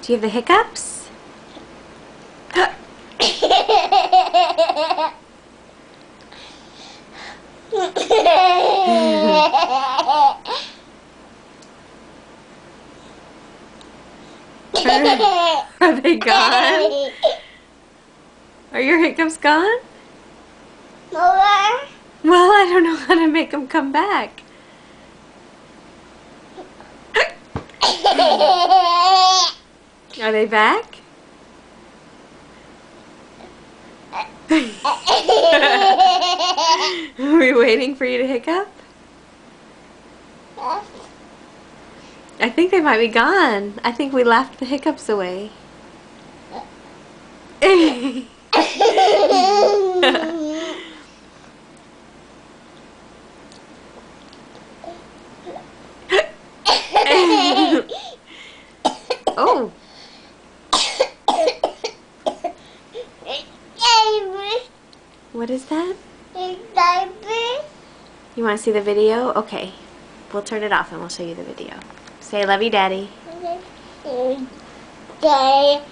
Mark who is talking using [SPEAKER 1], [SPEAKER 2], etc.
[SPEAKER 1] Do you have the hiccups? Are they gone? Are your hiccups gone?
[SPEAKER 2] More.
[SPEAKER 1] Well, I don't know how to make them come back. Are they back? Are we waiting for you to hiccup? I think they might be gone. I think we laughed the hiccups away. Oh. What is that? You want to see the video? Okay. We'll turn it off and we'll show you the video. Say, love you, Daddy.
[SPEAKER 2] Okay.